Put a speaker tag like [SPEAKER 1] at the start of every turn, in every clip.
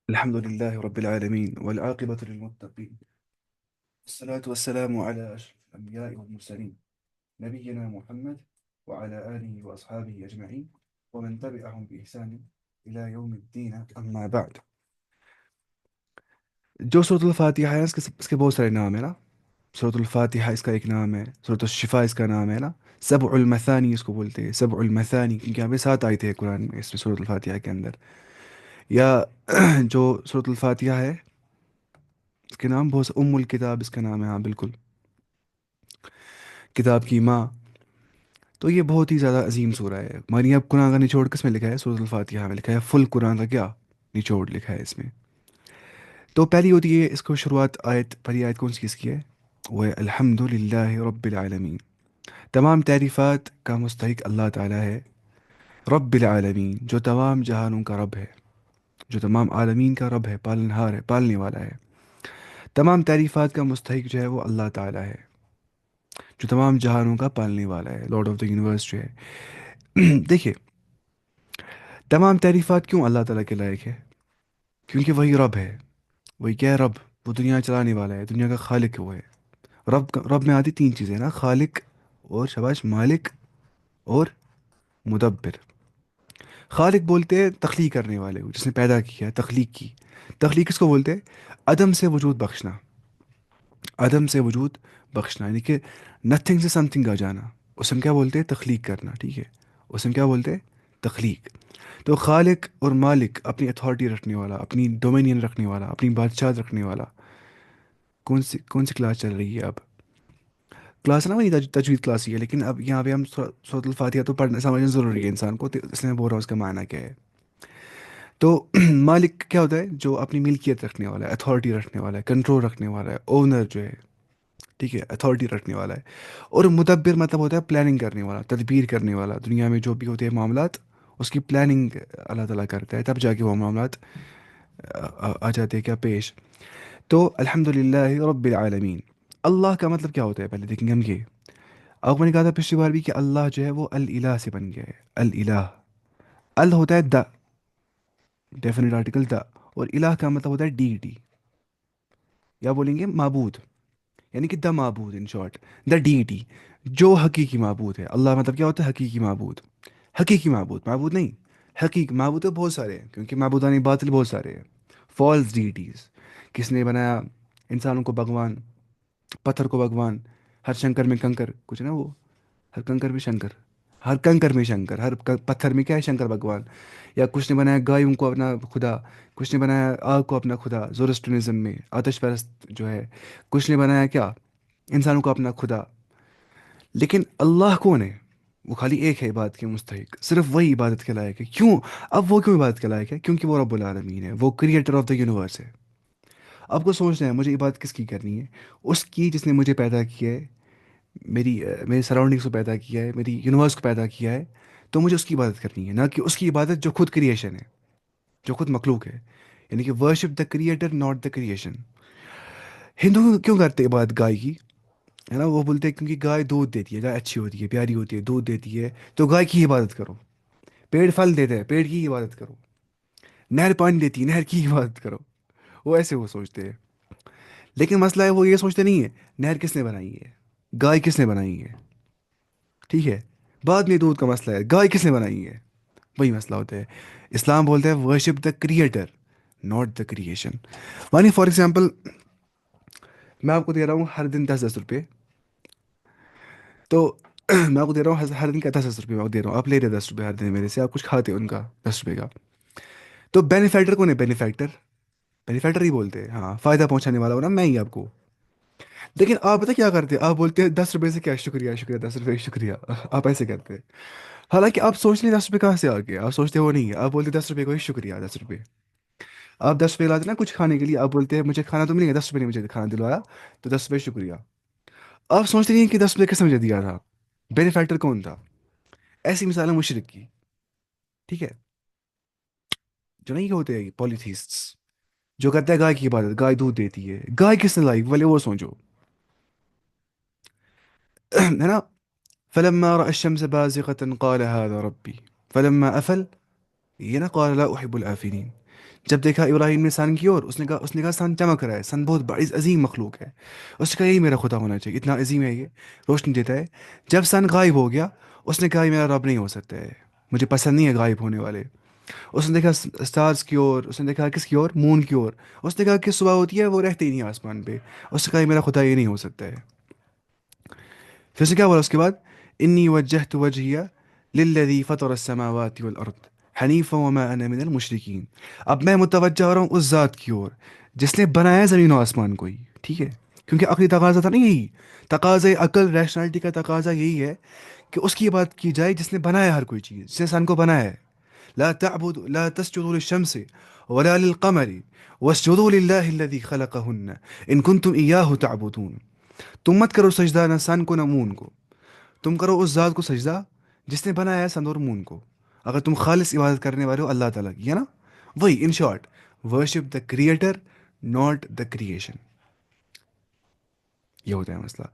[SPEAKER 1] الحمد لله رب العالمين والعاقبة للمتقين. الصلاة والسلام على أشرف الأنبياء والمرسلين، نبينا محمد وعلى آله وأصحابه أجمعين ومن تبعهم بإحسان إلى يوم الدين. أما بعد، جو سورة الفاتحہ ہے اس کے بہت سارے نام ہیں نا. سورة الفاتحہ اس کا ایک نام ہے، سورة الشفا اس کا نام ہے نا. سبع المثانی اس کو بولتے ہیں، سبع المثانی، کیونکہ یہاں پہ 7 آیتیں ہیں قرآن میں اس میں سورة الفاتحہ کے اندر. یا جو سورة الفاتحہ ہے اس کے نام بہت ام الکتاب اس کا نام ہے، ہاں بالکل، کتاب کی ماں. تو یہ بہت ہی زیادہ عظیم سورہ ہے. مانی اب قرآن کا نچوڑ کس میں لکھا ہے؟ سورۃ الفاتحہ میں لکھا ہے. فل قرآن کا کیا نچوڑ لکھا ہے اس میں. تو پہلی ہوتی ہے اس کو شروعات، آیت پہلی آیت کون سی اس کی ہے؟ وہ ہے الحمد للہ رب العالمین. تمام تعریفات کا مستحق اللہ تعالیٰ ہے، رب العالمین، جو تمام جہانوں کا رب ہے، جو تمام عالمین کا رب ہے، پالنہار ہے، پالنے والا ہے. تمام تعریفات کا مستحق جو ہے وہ اللہ تعالیٰ ہے، جو تمام جہانوں کا پالنے والا ہے، لارڈ آف دا یونیورس جو ہے. دیکھیے، تمام تعریفات کیوں اللہ تعالیٰ کے لائق ہے؟ کیونکہ وہی رب ہے. وہی کیا ہے؟ رب. وہ دنیا چلانے والا ہے، دنیا کا خالق ہے وہ ہے. رب میں آتی 3 چیزیں نا: خالق، اور شباش مالک، اور مدبر. خالق بولتے ہیں تخلیق کرنے والے کو، جس نے پیدا کیا، تخلیق کی. تخلیق کس کو بولتے ہیں؟ عدم سے وجود بخشنا. عدم سے وجود بخشنا یعنی کہ نتھنگ سے سم تھنگ آ جانا، اسے ہم کیا بولتے ہیں؟ تخلیق کرنا. ٹھیک ہے، اسے ہم کیا بولتے ہیں؟ تخلیق. تو خالق اور مالک، اپنی اتھارٹی رکھنے والا، اپنی ڈومینین رکھنے والا، اپنی بادشاہت رکھنے والا. کون سی کلاس چل رہی ہے اب؟ کلاس نا وہی تجوید کلاس ہی ہے، لیکن اب یہاں پہ ہم سورۃ الفاتحہ تو پڑھنا سمجھنا ضروری ہے انسان کو، تو اس لیے میں بول رہا ہوں اس کا معنی کیا ہے. تو مالک کیا ہوتا ہے؟ جو اپنی ملکیت رکھنے والا ہے، اتھارٹی رکھنے والا ہے، کنٹرول رکھنے والا ہے، اونر جو ہے. ٹھیک ہے، اتھارٹی رکھنے والا ہے. اور مدبر مطلب ہوتا ہے پلاننگ کرنے والا، تدبیر کرنے والا. دنیا میں جو بھی ہوتے ہیں معاملات، اس کی پلاننگ اللہ تعالیٰ کرتا ہے، تب جا کے وہ معاملات آ جاتے ہیں کیا پیش. تو الحمد للہ رب العالمین. اللہ کا مطلب کیا ہوتا ہے پہلے دیکھیں گے ہم یہ. آپ کو میں نے کہا تھا پچھلی بار بھی کہ اللہ جو ہے وہ الالہ سے بن گیا ہے. الالہ، ال ہوتا ہے دا، ڈیفینٹ آرٹیکل دا، اور الہ کا مطلب ہوتا ہے ڈیٹی، یا بولیں گے معبود، یعنی کہ دا معبود ان شارٹ، دا ڈیٹی، جو حقیقی معبود ہے. اللہ مطلب کیا ہوتا ہے؟ حقیقی معبود. حقیقی معبود، معبود نہیں. حقیقی معبود تو بہت سارے ہیں، کیونکہ معبودان باطل بہت سارے ہیں. False deities. کس نے بنایا انسانوں کو بھگوان، پتھر کو بھگوان، ہر شنکر میں کنکر کچھ نا وہ، ہر کنکر میں شنکر، ہر کنکر میں شنکر، ہر پتھر میں کیا ہے؟ شنکر بھگوان. یا کچھ نے بنایا گایوں کو اپنا خدا، کچھ نے بنایا آگ کو اپنا خدا زورسٹرنزم میں، آتش پرست جو ہے. کچھ نے بنایا کیا؟ انسانوں کو اپنا خدا. لیکن اللہ کون ہے؟ وہ خالی ایک ہے عبادت کے مستحق، صرف وہی عبادت کے لائق ہے. کیوں؟ اب وہ کیوں عبادت کے لائق ہے؟ کیونکہ وہ رب العالمین ہے، وہ کریٹر آف دا یونیورس ہے. آپ کو سوچنا ہے مجھے عبادت کس کی کرنی ہے؟ اس کی جس نے مجھے پیدا کیا ہے، میری سراؤنڈنگس کو پیدا کیا ہے، میری یونیورس کو پیدا کیا ہے. تو مجھے اس کی عبادت کرنی ہے، نہ کہ اس کی عبادت جو خود کریشن ہے، جو خود مخلوق ہے. یعنی کہ worship the creator not the creation. ہندو کیوں کرتے عبادت گائے کی؟ ہے نا، وہ بولتے ہیں کیونکہ گائے دودھ دیتی ہے، گائے اچھی ہوتی ہے، پیاری ہوتی ہے، دودھ دیتی ہے، تو گائے کی عبادت کرو. پیڑ پھل دیتے ہیں، پیڑ کی عبادت کرو. نہر پانی دیتی ہے، نہر کی عبادت کرو. وہ ایسے وہ سوچتے ہیں. لیکن مسئلہ ہے وہ یہ سوچتے نہیں ہے نہر کس نے بنائی ہے، گائے کس نے بنائی ہے. ٹھیک ہے، بعد میں دودھ کا مسئلہ ہے، گائے کس نے بنائی ہے، وہی مسئلہ ہوتا ہے. اسلام بولتا ہے worship the creator not the creation. مانی فار ایگزامپل، میں آپ کو دے رہا ہوں ہر دن 10-10 روپے. تو میں آپ کو دے رہا ہوں ہر دن کا 10-10 روپے میں آپ کو دے رہا ہوں، آپ لے رہے 10 روپے ہر دن میرے سے، آپ کچھ کھاتے ہو ان کا 10 روپے کا. تو بینیفیکٹر کون ہے؟ بینیفیکٹر، بینیفیکٹر ہی بولتے ہیں، ہاں، فائدہ پہنچانے والا ہوں نا میں ہی آپ کو. لیکن آپ پتہ کیا کرتے ہیں؟ آپ بولتے ہیں 10 روپے سے کیا شکریہ شکریہ، 10 روپے شکریہ. آپ ایسے کرتے ہیں. حالانکہ آپ سوچ لیں 10 روپے کہاں سے آ گئے، آپ سوچتے وہ نہیں ہے، آپ بولتے 10 روپے کو ہی شکریہ. 10 روپے آپ 10 روپے لاتے نا کچھ کھانے کے لیے، آپ بولتے ہیں مجھے کھانا تو ملے گا، 10 روپے نے مجھے کھانا دلوایا، تو 10 روپے شکریہ. آپ سوچتے نہیں کہ 10 روپے کس نے مجھے دیا تھا، بینیفیکٹر کون تھا. ایسی مثال ہے مشرک کی. ٹھیک ہے، جو نہیں ہوتے پولیتھیسٹ، جو کرتا ہے گائے کی عبادت، گائے دودھ دیتی ہے، گائے کس نے لائی بولے وہ سوچو. ہے نا. فلما رأى الشمس بازغة قال هذا ربي فلما أفل، یہ نا قال لا أحب الآفلين. جب دیکھا ابراہیم نے سن کی اور اس نے کہا سن چمک رہا ہے، سن بہت بڑی عظیم مخلوق ہے، اس نے کہا یہی میرا خدا ہونا چاہیے، اتنا عظیم ہے یہ، روشنی دیتا ہے۔ جب سن غائب ہو گیا، اس نے کہا یہ میرا رب نہیں ہو سکتا ہے، مجھے پسند نہیں ہے غائب ہونے والے۔ اس نے دیکھا اسٹارز کی اور، اس نے دیکھا کس کی اور، مون کی اور، اس نے کہا کہ صبح ہوتی ہے وہ رہتے ہی نہیں آسمان پہ، اس نے کہا یہ میرا خدا یہ نہیں ہو سکتا ہے۔ پھر سے کیا بولا اس کے بعد، انی وجہت وجہیہ للذی فطر السماوات والارض حنیفا وما انا من المشرکین، اب میں متوجہ ہو رہا ہوں اس ذات کی اور جس نے بنایا زمین و آسمان کو ہی، ٹھیک ہے، کیونکہ عقلی تقاضا تھا نا یہی، تقاضا عقل ریشنالٹی کا تقاضا یہی ہے کہ اس کی بات کی جائے جس نے بنایا ہر کوئی چیز، جس نے سن کو بنایا ہے۔ لا تسجدوا للشمس ولا للقمر واسجدوا لله الذي خلقهن ان کنتم ایاہ تعبدون، تم مت کرو سجدہ نہ سن کو نہ مون کو، تم کرو اس ذات کو سجدہ جس نے بنایا ہے سن اور مون کو، اگر تم خالص عبادت کرنے والے ہو اللہ تعالیٰ کی، ہے نا؟ وہی in short, worship the creator not the creation, یہ ہوتا ہے مسئلہ۔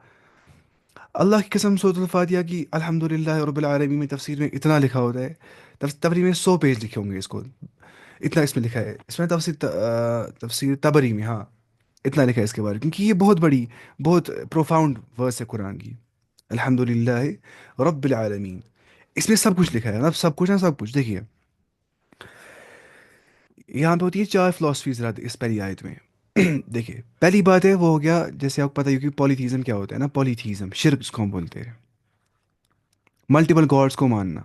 [SPEAKER 1] اللہ کی قسم، سورۃ الفاتحہ کی الحمد للہ رب العالمین میں تفسیر میں اتنا لکھا ہوتا ہے، تفسیر میں 100 پیج لکھے ہوں گے اس کو، اتنا اس میں لکھا ہے، اس میں تفسیر تبری میں، ہاں اتنا لکھا ہے اس کے بارے میں، کیونکہ یہ بہت بڑی، بہت پروفاؤنڈ ورس ہے قرآن کی، الحمد للہ رب العالمین، اس میں سب کچھ لکھا ہے نا، سب کچھ نا، سب کچھ دیکھیے، یہاں پہ ہوتی ہے 4 فلاسفیز اس پہلی آیت میں۔ دیکھیے پہلی بات ہے وہ ہو گیا، جیسے آپ کو پتہ ہی کہ پولیتھیزم کیا ہوتا ہے نا، پولیتھیزم شرک اس کو ہم بولتے ہیں، ملٹیپل گاڈس کو ماننا،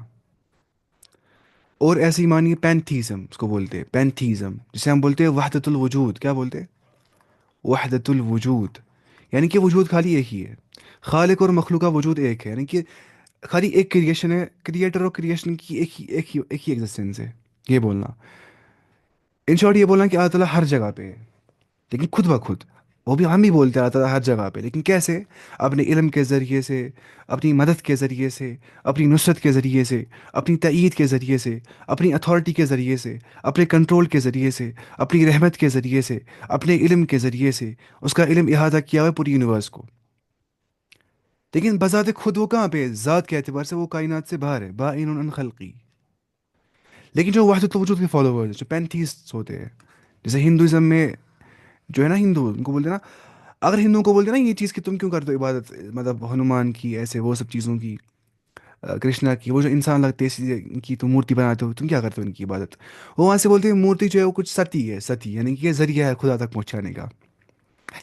[SPEAKER 1] اور ایسے ہی مانیے پینتھیزم اس کو بولتے ہیں، پینتھیزم جسے ہم بولتے ہیں وحدت الوجود، کیا بولتے ہیں؟ وحدت الوجود، یعنی کہ وجود خالی ایک ہی ہے، خالق اور مخلوق کا وجود ایک ہے، یعنی کہ خالی ایک کریشن ہے، کریٹر اور کریشن کی ایک ہی ایگزسٹنس ہے، یہ بولنا، ان شارٹ یہ بولنا کہ اللہ تعالیٰ ہر جگہ پہ ہے، لیکن خود بخود، وہ بھی ہم بھی بولتے ہیں اللہ تعالیٰ ہر جگہ پہ، لیکن کیسے؟ اپنے علم کے ذریعے سے، اپنی مدد کے ذریعے سے، اپنی نصرت کے ذریعے سے، اپنی تائید کے ذریعے سے، اپنی اتھارٹی کے ذریعے سے، اپنے کنٹرول کے ذریعے سے، اپنی رحمت کے ذریعے سے، اپنے علم کے ذریعے سے، اس کا علم احاطہ کیا ہوا ہے پوری یونیورس کو، لیکن بذات خود وہ کہاں پہ ہے؟ ذات کے اعتبار سے وہ کائنات سے باہر ہے، بائن عن خلقی۔ لیکن جو وحدت الوجود کے فالوورز جو پینتھیسٹ ہوتے ہیں، جیسے ہندوازم میں جو ہے نا، ہندو ان کو بولتے ہیں نا، اگر ہندوؤں کو بولتے ہیں نا یہ چیز کہ تم کیوں کرتے ہو عبادت، مطلب ہنومان کی، ایسے وہ سب چیزوں کی، کرشنا کی، وہ جو انسان لگتے ہیں اسی ان کی تم مورتی بناتے ہو، تم کیا کرتے ہو ان کی عبادت؟ وہ وہاں سے بولتے ہیں مورتی جو ہے وہ کچھ ستی ہے، ستی یعنی کہ یہ ذریعہ ہے خدا تک پہنچانے کا،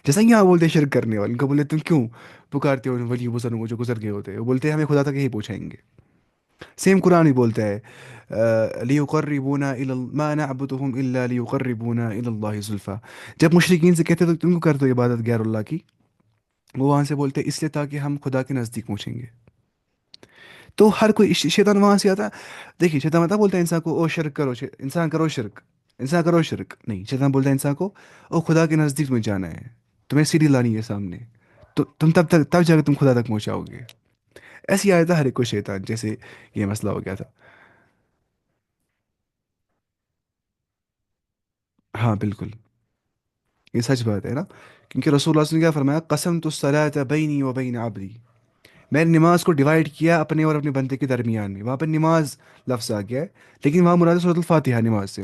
[SPEAKER 1] جیسا کہ یہاں بولتے ہیں شرک کرنے والے، ان کو بولتے ہیں تم کیوں پکارتے ہو ولی بزرگوں کو جو گزر گئے ہوتے ہیں، وہ بولتے ہیں ہمیں خدا تک یہی پہنچائیں گے۔ سیم قرآن ہی بولتا ہے لیقربونا ما نعبدهم الا لیقربونا الی اللہ زلفا، جب مشرکین سے کہتے تو تم کیوں کرتے ہو عبادت غیر اللہ کی، وہ وہاں سے بولتے ہیں اس لیے تاکہ ہم خدا کے نزدیک پہنچیں گے۔ تو ہر کوئی شیطان وہاں سے آتا ہے، دیکھیے شیطان آتا بولتا ہے انسان کو او شرک کرو، انسان کرو شرک، انسان کرو شرک، نہیں، شیطان بولتا ہے انسان کو او خدا کے نزدیک تمہیں جانا ہے، تمہیں سیڑھی لانی ہے سامنے، تو تم تب جا کے تم خدا تک پہنچاؤ گے، ایسی آیا تھا ہر ایک کو شیطان، جیسے یہ مسئلہ ہو گیا تھا۔ ہاں بالکل، یہ سچ بات ہے نا، کیونکہ رسول اللہ صلی اللہ علیہ وسلم نے کیا فرمایا، قسمت الصلاۃ بینی و بین عبدی، میں نے نماز کو ڈیوائڈ کیا اپنے اور اپنے بندے کے درمیان میں، وہاں پہ نماز لفظ آ گیا ہے، لیکن وہاں مراد ہے سورۃ الفاتحہ نماز سے،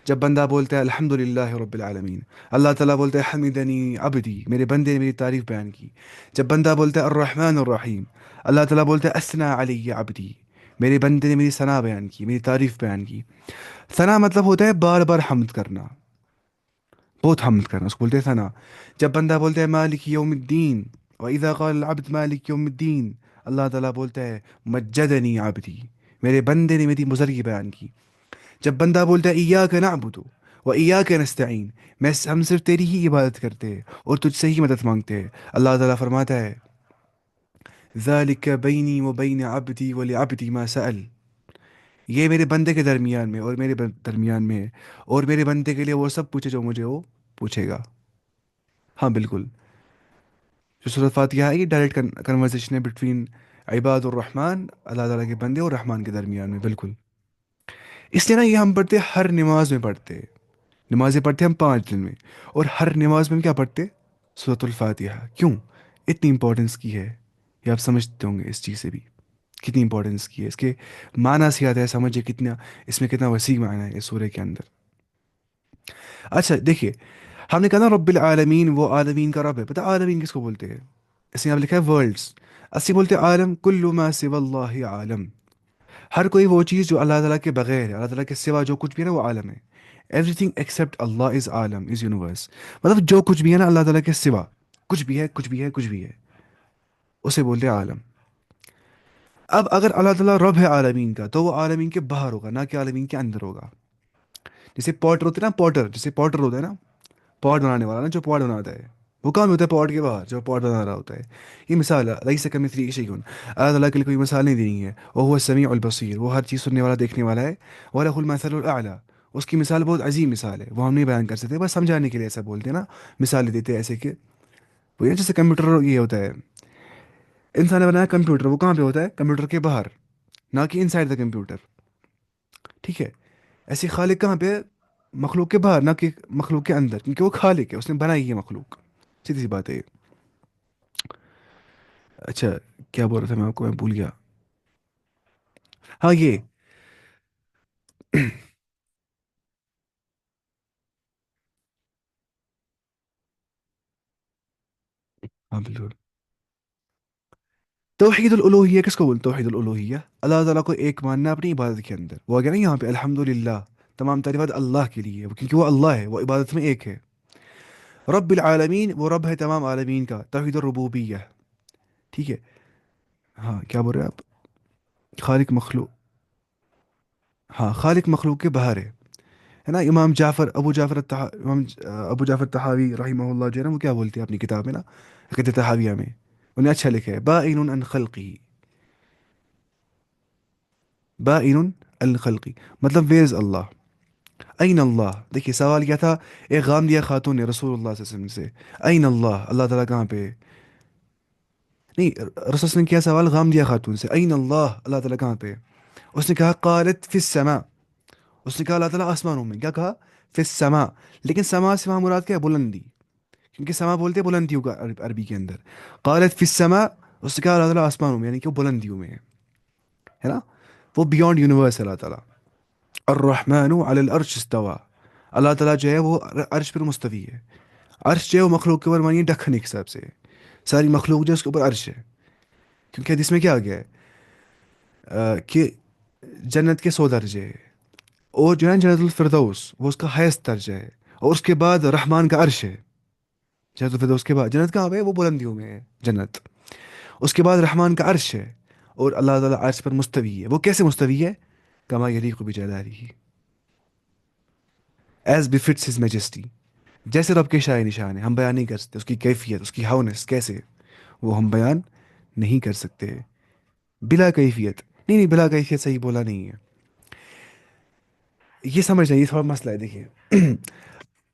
[SPEAKER 1] جب بندہ بولتا ہے الحمد للہ رب العالمین، اللہ تعالیٰ بولتا ہے حمیدنی عبدی، میرے بندے نے میری تعریف بیان کی، جب بندہ بولتا ہے الرحمن الرحیم، اللہ تعالیٰ بولتا ہے اثنا علی عبدی، میرے بندے نے میری ثنا بیان کی، میری تعریف بیان کی۔ ثنا مطلب ہوتا ہے بار بار حمد کرنا، بہت حمد کرنا، اس کو بولتے ہیں ثنا۔ جب بندہ بولتا ہے مالک یوم الدین، وَإِذَا قَالَ الْعَبْدُ مالک یوم الدین، اللہ تعالیٰ بولتا ہے مجدنی عبدی، میرے بندے نے میری بزرگی بیان کی۔ جب بندہ بولتا ہے ایاک نعبد و ایاک نستعین، ہم صرف تیری ہی عبادت کرتے ہیں اور تجھ سے ہی مدد مانگتے ہیں، اللہ تعالیٰ فرماتا ہے ذالک بینی و بین عبدی ولعبدی ما سأل، یہ میرے بندے کے درمیان میں اور میرے درمیان میں ہے، اور میرے بندے کے لیے وہ سب پوچھے جو مجھے وہ پوچھے گا۔ ہاں بالکل، جو سورۃ فاتحہ ہے یہ ڈائریکٹ کنورزیشن ہے بٹوین عباد الرحمن، اللہ تعالیٰ کے بندے اور رحمان کے درمیان میں، بالکل۔ اس لیے نا یہ ہم پڑھتے ہیں، ہر نماز میں پڑھتے ہیں، نمازیں پڑھتے ہیں ہم 5 دن میں، اور ہر نماز میں ہم کیا پڑھتے ہیں؟ سورۃ الفاتحہ، کیوں اتنی امپورٹنس کی ہے؟ یہ آپ سمجھتے ہوں گے اس چیز سے بھی، کتنی امپورٹنس کی ہے، اس کے معنی سے آتا ہے سمجھے کتنا، اس میں کتنا وسیع معنی ہے اس سورہ کے اندر۔ اچھا دیکھیے، ہم نے کہا نا رب العالمین، وہ عالمین کا رب ہے. پتہ عالمین کس کو بولتے ہیں؟ اس میں آپ لکھا ہے ورلڈس. اسی بولتے ہیں عالم کل ما سوى اللہ عالم. ہر کوئی وہ چیز جو اللہ تعالیٰ کے بغیر ہے، اللہ تعالیٰ کے سوا جو کچھ بھی ہے نا وہ عالم ہے. ایوری تھنگ ایکسیپٹ اللہ از عالم، از یونیورس. مطلب جو کچھ بھی ہے نا اللہ تعالیٰ کے سوا، کچھ بھی ہے، کچھ بھی ہے، کچھ بھی ہے، اسے بولتے ہیں عالم. اب اگر اللہ تعالیٰ رب ہے عالمین کا، تو وہ عالمین کے باہر ہوگا، نہ کہ عالمین کے اندر ہوگا. جیسے پوٹر ہوتے ہیں نا، پوٹر، جیسے پوٹر ہوتا ہے نا، پاٹ بنانے والا نا، جو پاٹ بناتا ہے، وہ کام ہوتا ہے پاٹ کے باہر جو پاٹ بنا رہا ہوتا ہے. یہ مثال ہے ليس كمثله شيء. اللہ تعالیٰ کے لیے کوئی مثال نہیں دینی ہے. وهو السمیع البصیر، وہ ہر چیز سننے والا، دیکھنے والا ہے. وله المثل الاعلى، اس کی مثال بہت عظیم مثال ہے، وہ ہم نہیں بیان کر سکتے، بس سمجھانے کے لیے ایسا بولتے ہیں نا، مثال دیتے ہیں ایسے کہ وہ یہ جیسے کمپیوٹر یہ ہوتا ہے، انسان نے بنایا کمپیوٹر، وہ کہاں پہ ہوتا ہے؟ کمپیوٹر کے باہر، نہ کہ انسائڈ دا کمپیوٹر. ٹھیک ہے؟ ایسی خالق کہاں پہ ہے؟ مخلوق کے باہر، نہ کہ مخلوق کے اندر، کیونکہ وہ خالق ہے، اس نے بنائی ہے مخلوق. سیدھی سی بات ہے یہ. اچھا، کیا بول رہا تھا میں آپ کو، میں بھول گیا. ہاں یہ ہاں بالکل. توحید الالوہیہ کس کو بولتے؟ توحید الالوہیہ اللہ تعالیٰ کو ایک ماننا اپنی عبادت کے اندر. وہ آگیا نا یہاں پہ الحمدللہ، تمام تعریفات اللہ کے لیے، کیونکہ وہ اللہ ہے، وہ عبادت میں ایک ہے. رب العالمین، وہ رب ہے تمام عالمین کا. توحید الربوبیہ. ٹھیک ہے. ہاں کیا بول رہے ہیں آپ؟ خالق مخلوق. ہاں خالق مخلوق کے باہر ہے نا. امام جعفر، ابو جعفر ابو جعفر تحاوی رحمہ اللہ جو ہے نا، وہ کیا بولتے ہیں اپنی کتاب میں نا، عقیدہ تحاویہ میں، انہیں اچھا لکھا ہے بائن عن خلقی. بائن عن خلقی مطلب ویز اللہ، این اللہ. دیکھیے سوال کیا تھا؟ ایک غامدیہ خاتون نے رسول اللہ صلی اللہ علیہ وسلم سے، این اللہ، اللہ تعالیٰ کہاں پہ ہے؟ نہیں، رسول اللہ صلی اللہ علیہ وسلم نے کیا سوال غامدیہ خاتون سے، این اللہ، اللہ تعالیٰ کہاں پہ ہے؟ اس نے کہا قالت فی السماء. اس نے کہا اللہ تعالیٰ آسمانوں میں. کیا کہا؟ فی السماء. لیکن سما سے وہاں مراد کیا ہے؟ بلندی، کیونکہ سما بولتے ہیں بلندیوں کا عربی کے اندر. قالت فی السماء، اس نے کہا اللہ تعالیٰ آسمانوں میں، یعنی کہ وہ بلندیوں میں ہے نا. وہ بیونڈ یونیورس ہے اللہ تعالیٰ. الرحمن علی العرش استوى، اللہ تعالیٰ جو ہے وہ عرش پر مستوی ہے. عرش جو ہے وہ مخلوق کے اوپر مانی ڈکن کے حساب سے، ساری مخلوق جو ہے اس کے اوپر عرش ہے. کیونکہ حدیث میں کیا آ گیا ہے کہ جنت کے 100 درجے ہے، اور جو ہے جنت الفردوس وہ اس کا ہائیسٹ درجہ ہے، اور اس کے بعد رحمان کا عرش ہے. جنت الفردوس کے بعد جنت کہاں پہ ہے؟ وہ بلندیوں میں ہے جنت. اس کے بعد رحمان کا عرش ہے، اور اللہ تعالیٰ عرش پر مستوی ہے. وہ کیسے مستوی ہے؟ کما یلیق بجلالہ، ایز بفٹس ہز میجسٹی. جیسے رب کے شائع نشان ہے، ہم بیان نہیں کر سکتے اس کی کیفیت، اس کی ہاؤنس کیسے، وہ ہم بیان نہیں کر سکتے. بلا کیفیت، نہیں نہیں، بلا کیفیت صحیح بولا نہیں ہے. یہ سمجھ رہے، یہ تھوڑا مسئلہ ہے. دیکھیے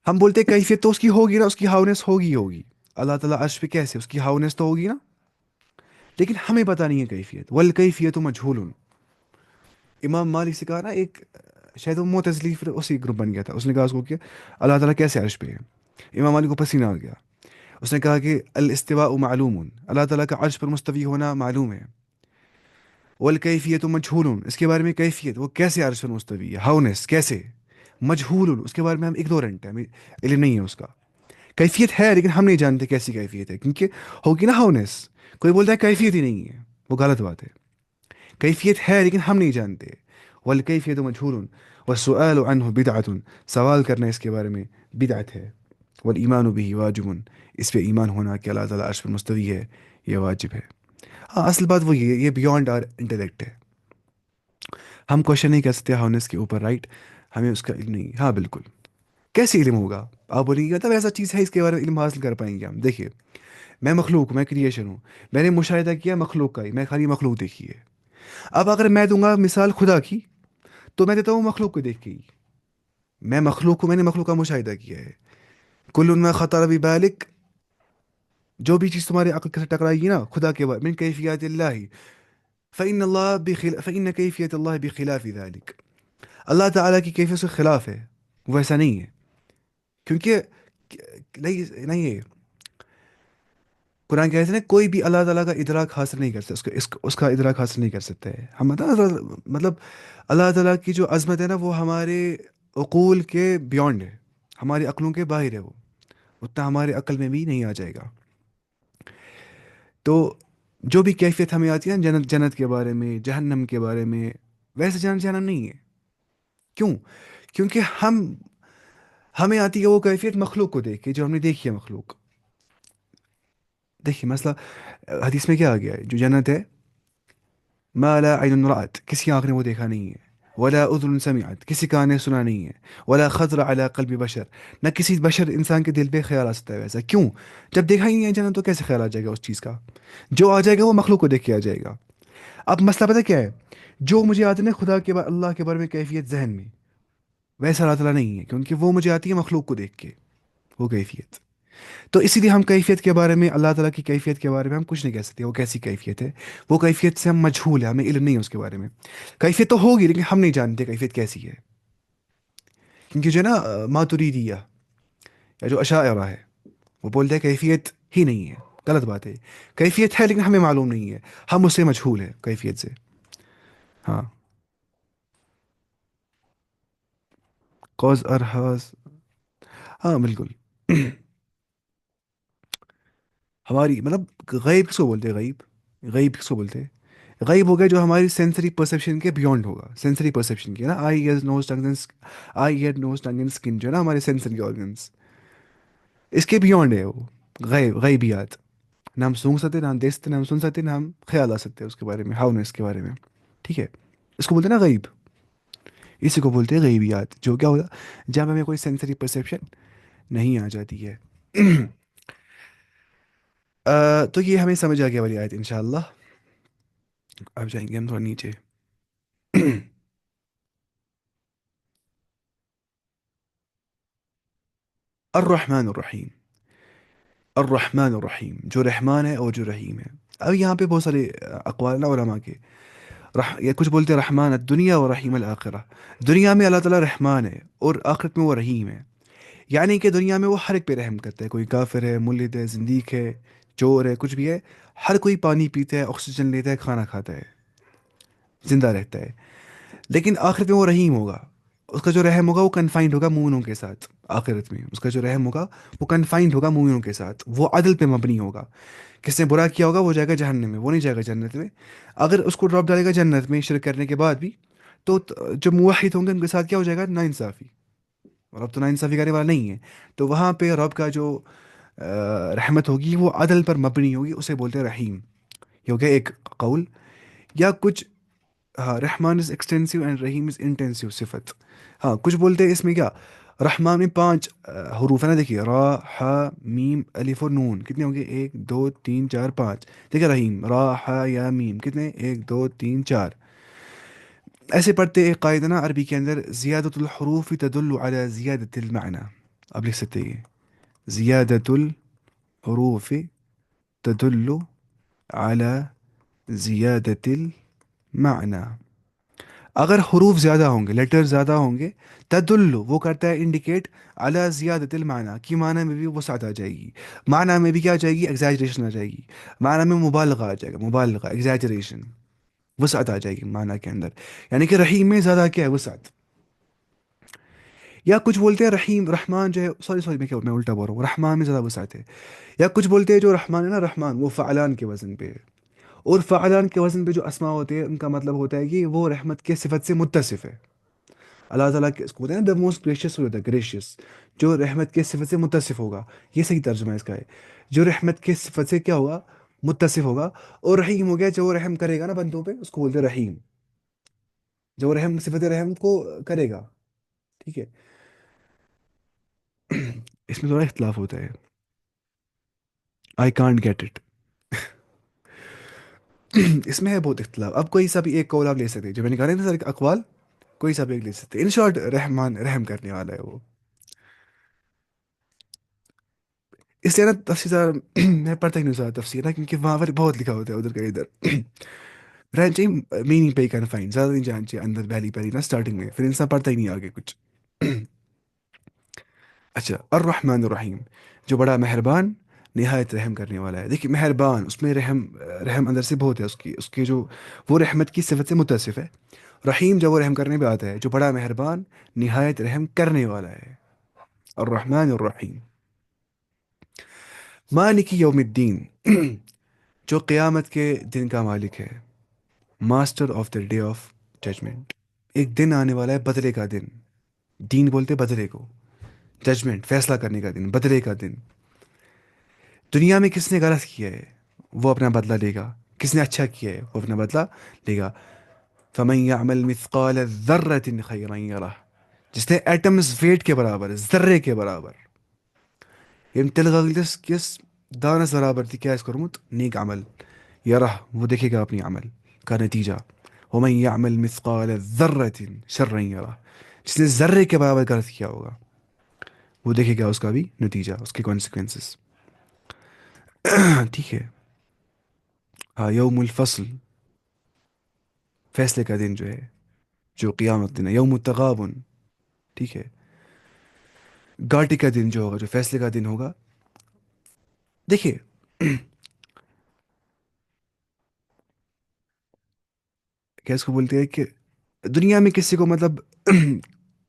[SPEAKER 1] ہم بولتے ہیں کیفیت تو اس کی ہوگی نا، اس کی ہاؤنس ہوگی. اللہ تعالیٰ عرش پہ کیسے، اس کی ہاؤنس تو ہوگی نا. لیکن ہمیں پتہ نہیں ہے کیفیت. والکیفیت مجہول. امام مالک سے کہا نا ایک، شاید وہ معتزلی پھر اسی گروپ بن گیا تھا، اس نے کہا اس کو کہ اللہ تعالیٰ کیسے عرش پہ ہے؟ امام مالک کو پسینہ آ گیا. اس نے کہا کہ الاستواء معلوم، اللہ تعالیٰ کا عرش پر مستوی ہونا معلوم ہے. والکیفیت مجہول، اس کے بارے میں کیفیت، وہ کیسے عرش پر مستوی ہے، ہاؤنس کیسے، مجہول، اس کے بارے میں ہم اگنورنٹ ہیں، ہمیں علم نہیں ہے اس کا. کیفیت ہے لیکن ہم نہیں جانتے کیسی کیفیت ہے، کیونکہ ہوگی نا ہاؤنس. کوئی بولتا ہے کیفیت ہی نہیں ہے، وہ غلط بات ہے. کیفیت ہے لیکن ہم نہیں جانتے. والکیفیت مجہول والسؤال عنہ بدعۃ، سوال کرنا اس کے بارے میں بدعت ہے. والایمان به واجب، اس پہ ایمان ہونا کہ اللہ تعالیٰ عرش پر مستوی ہے، یہ واجب ہے. ہاں اصل بات وہی ہے، یہ بیونڈ آر انٹلیکٹ ہے. ہم کوشچن نہیں کر سکتے ہاؤنس کے اوپر، رائٹ. ہمیں اس کا علم نہیں. ہاں بالکل. کیسے علم ہوگا؟ آپ بولیں گے مطلب ایسا چیز ہے اس کے بارے میں علم حاصل کر پائیں گے ہم. دیکھیے میں مخلوق ہوں، میں کریشن ہوں، میں نے مشاہدہ کیا مخلوق کا ہی، میں خالی مخلوق دیکھی ہے. اب اگر میں دوں گا مثال خدا کی، تو میں دیتا ہوں مخلوق کو دیکھ کے ہی. میں مخلوق ہوں، میں نے مخلوق کا مشاہدہ کیا ہے. کل ما خطر ببالک، جو بھی چیز تمہارے عقل کے ساتھ ٹکرائے گی نا خدا کے بارے من کیفیات اللہ، فإن کیفیت اللہ بخلاف ذلك، اللہ تعالیٰ کی کیفیت سے خلاف ہے، وہ ایسا نہیں ہے. کیونکہ نہیں نہیں ہے، قرآن کہتے ہیں نا کوئی بھی اللہ تعالیٰ کا ادراک حاصل نہیں کر سکتا، اس کا ادراک حاصل نہیں کر سکتا ہے. ہم مطلب اللہ تعالیٰ کی جو عظمت ہے نا وہ ہمارے عقول کے بیونڈ ہے، ہماری عقلوں کے باہر ہے وہ، اتنا ہمارے عقل میں بھی نہیں آ جائے گا. تو جو بھی کیفیت ہمیں آتی ہے نا جنت، جنت کے بارے میں، جہنم کے بارے میں، ویسے جنت جہنم نہیں ہے. کیوں؟ کیونکہ ہمیں آتی ہے وہ کیفیت مخلوق کو دیکھ کے، جو ہم نے دیکھی ہے مخلوق. دیکھیے مسئلہ حدیث میں کیا آ گیا ہے، جو جنت ہے، ما لا عین رأت، کسی آنکھ نے وہ دیکھا نہیں ہے، ولا اذن سمعت، کسی کان نے سنا نہیں ہے، ولا خطر علی قلب بشر، نہ کسی بشر انسان کے دل پہ خیال آ سکتا ہے ویسا. کیوں؟ جب دیکھا ہی نہیں ہے جنت تو کیسے خیال آ جائے گا اس چیز کا؟ جو آ جائے گا وہ مخلوق کو دیکھ کے آ جائے گا. اب مسئلہ پتہ کیا ہے؟ جو مجھے آتے ہیں نا خدا کے اللہ کے بارے میں کیفیت ذہن میں، ویسا اللہ تعالیٰ نہیں ہے، کیونکہ وہ مجھے آتی ہے مخلوق کو دیکھ کے، وہ کیفیت. تو اسی لیے ہم کیفیت کے بارے میں، اللہ تعالیٰ کی کیفیت کے بارے میں ہم کچھ نہیں کہہ سکتے وہ کیسی کیفیت ہے. وہ کیفیت سے ہم مجہول ہیں، ہمیں علم نہیں ہے اس کے بارے میں. کیفیت تو ہوگی لیکن ہم نہیں جانتے کیفیت کیسی ہے. کیونکہ جو ہے نا ماتوریدیہ یا جو اشاعرہ ہے، وہ بولتے ہیں کیفیت ہی نہیں ہے. غلط بات ہے. کیفیت ہے لیکن ہمیں معلوم نہیں ہے، ہم اس سے مجہول ہیں کیفیت سے. ہاں. کوز ارحاز. ہاں بالکل. ہماری مطلب غیب کس کو بولتے ہیں؟ غیب، غیب کس کو بولتے ہیں؟ غیب ہو گیا جو ہماری سینسری پرسیپشن کے بیونڈ ہوگا. سینسری پرسیپشن کی نا، eye ears nose tongue and, eye ایڈ نوز ٹنگ اینڈ اسکن، جو ہے نا ہمارے سینسری آرگنس، اس کے بیونڈ ہے وہ. غیب، غیبیات. نہ ہم سونگ سکتے، نہ ہم دیکھ سکتے، نہ ہم سن سکتے، نہ ہم خیال آ سکتے اس کے بارے میں، ہاؤنس کے بارے میں. ٹھیک ہے. اس کو بولتے ہیں نا غیب. اسی کو بولتے ہیں غیبیات. جو کیا ہوتا جب ہمیں کوئی سینسری پرسیپشن نہیں آ جاتی ہے. تو یہ ہمیں سمجھ آ گیا والی آیت انشاءاللہ. اب جائیں گے ہم تھوڑا نیچے. الرحمن الرحیم. الرحمن الرحیم، جو رحمان ہے اور جو رحیم ہے. اب یہاں پہ بہت سارے اقوال نا علماء کے. یا کچھ بولتے ہیں رحمان الدنیا و رحیم الآخرہ. دنیا میں اللہ تعالیٰ رحمان ہے اور آخرت میں وہ رحیم ہے. یعنی کہ دنیا میں وہ ہر ایک پہ رحم کرتا ہے، کوئی کافر ہے، ملحد ہے، زندیق ہے، چور ہے، کچھ بھی ہے، ہر کوئی پانی پیتا ہے، آکسیجن لیتا ہے، کھانا کھاتا ہے، زندہ رہتا ہے. لیکن آخرت میں وہ رحیم ہوگا. اس کا جو رحم ہوگا وہ کنفائنڈ ہوگا مومنوں کے ساتھ. آخرت میں اس کا جو رحم ہوگا وہ کنفائنڈ ہوگا مومنوں کے ساتھ، وہ عدل پہ مبنی ہوگا. کس نے برا کیا ہوگا وہ جائے گا جہنم میں، وہ نہیں جائے گا جنت میں. اگر اس کو ڈراپ ڈالے گا جنت میں شرک کرنے کے بعد بھی، تو جو موحد ہوں گے ان کے ساتھ کیا ہو جائے گا؟ ناانصافی. اور اب تو ناانصافی کرنے والا نہیں ہے. تو وہاں پہ رب کا جو رحمت ہوگی وہ عدل پر مبنی ہوگی، اسے بولتے ہیں رحیم. یہ ہو گیا ایک قول. یا کچھ، ہاں رحمان از ایکسٹینسو اینڈ رحیم از انٹینسو صفت. ہاں کچھ بولتے ہیں اس میں کیا، رحمان میں 5 حروف ہے نا، دیکھیے را، ح، میم، الف اور نون. کتنے ہوں گے؟ 1 2 3 4 5. دیکھیں رحیم، را، ح، یا میم، کتنے؟ 1 2 3 4. ایسے پڑھتے ایک قاعدہ نا عربی کے اندر، زیادت الحروف تدل علی زیادت المعنی. اب لکھ سکتے ہیں زیادت الحروف تدل علی زیادت المعنی. اگر حروف زیادہ ہوں گے، لیٹر زیادہ ہوں گے، تدل وہ کرتا ہے انڈیکیٹ علی زیادت المعنی، کی معنی میں بھی وسعت آ جائے گی. معنی میں بھی کیا آ جائے گی؟ ایگزیجریشن آ جائے گی. معنی میں مبالغہ آ جائے گا، مبالغہ، ایگزیجریشن، وسعت آ جائے گی معنی کے اندر. یعنی کہ رحیم میں زیادہ کیا ہے؟ وسعت. یا کچھ بولتے ہیں رحیم، رحمان جو ہے، سوری سوری میں الٹا بول رہا ہوں، رحمان میں زیادہ وسعت ہے. یا کچھ بولتے ہیں جو رحمان ہے نا، رحمان وہ فعلان کے وزن پہ ہے. اور فعلان کے وزن پہ جو اسماء ہوتے ہیں ان کا مطلب ہوتا ہے کہ وہ رحمت کے صفت سے متصف ہے. اللہ تعالیٰ کے اس کو ہوتا ہے نا، دا موسٹ گریشیس ہوتا ہے، گریشیس، جو رحمت کے صفت سے متصف ہوگا. یہ صحیح ترجمہ اس کا ہے. جو رحمت کے صفت سے کیا ہوگا؟ متصف ہوگا. اور رحیم ہو گیا جو وہ رحم کرے گا نا بندوں پہ، اس کو بولتے ہیں رحیم. جو رحم، صفت رحم کو کرے گا. ٹھیک ہے. اس میں تھوڑا اختلاف ہوتا ہے. I can't get it. اس میں ہے بہت اختلاف. اب کوئی سا بھی ایک قول آپ لے سکتے ہیں، جو میں نے کہا نا سر اقوال، کوئی سا بھی ایک لے سکتے ہیں. ان شارٹ رحمان رحم کرنے والا ہے وہ. اس لیے نا تفسیر میں پڑھتا ہی نہیں زیادہ تفسیر نا، کیونکہ وہاں پر بہت لکھا ہوتا ہے ادھر کا ادھر. رہنا چاہیے میننگ پہ ہی کنفائن، زیادہ نہیں جانا چاہیے اندر پہلی پہلی نا اسٹارٹنگ میں، پھر انسان پڑھتا ہی نہیں آگے کچھ. اچھا، الرحمن الرحیم، جو بڑا مہربان، نہایت رحم کرنے والا ہے. دیکھیے مہربان، اس میں رحم، رحم اندر سے بہت ہے اس کی جو وہ رحمت کی صفت سے متصف ہے. رحیم جب وہ رحم کرنے پہ آتا ہے، جو بڑا مہربان، نہایت رحم کرنے والا ہے. الرحمن الرحیم، مالک یوم الدین، جو قیامت کے دن کا مالک ہے، master of the day of judgement. ایک دن آنے والا ہے، بدلے کا دن. دین بولتے بدلے کو، ججمنٹ فیصلہ کرنے کا دن، بدلے کا دن. دنیا میں کس نے غلط کیا ہے وہ اپنا بدلہ لے گا، کس نے اچھا کیا ہے وہ اپنا بدلہ لے گا. فمن يعمل مثقال ذرة خيرا يره، جس نے ایٹمز ویٹ کے برابر، ذرے کے برابر، یم تلغلس کس دانس برابر تھی کیا اس کرمت نیک عمل، یرہ وہ دیکھے گا اپنی عمل کا نتیجہ. ومن يعمل مثقال ذرة شرا يره، جس نے ذرے کے برابر غلط کیا ہوگا وہ دیکھے گا اس کا بھی نتیجہ، اس کے کانسیکوینسز. ٹھیک ہے. ہاں، یوم الفصل، فیصلے کا دن جو ہے، جو قیامت دن ہے. یوم التغابن، ٹھیک ہے، گاٹی کا دن جو ہوگا، جو فیصلے کا دن ہوگا. دیکھیے، کیا اس کو بولتے ہیں کہ دنیا میں کسی کو مطلب